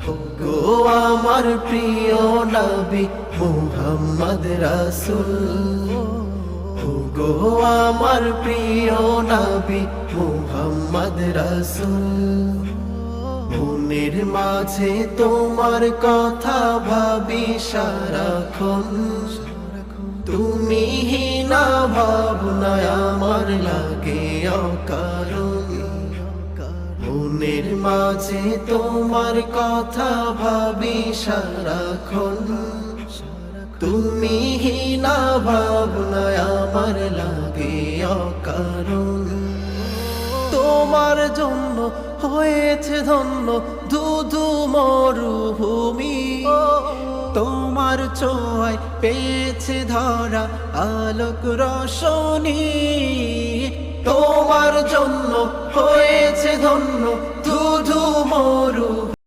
গো আমার প্রিয় নবী মুহাম্মদ রাসূল, গো আমার প্রিয় নবী মুহাম্মদ রাসূল। মনের মাঝে তোমার কথা ভাবি সারাক্ষণ, তুমি না ভাবনায় আমার লাগে অকারণ। মনের মাঝে তোমার কথা ভাবি সারাক্ষণ, তুমি না ভাবনায় আমার লাগে অকারণ। তোমার জন্য হয়েছে ধন্য ধুধু মরুভূমি, তোমার ছোঁয়ায় পেয়েছে ধরা আলোক রোশনী। তোমার জন্য হয়েছে ধন্য ধুধু মরু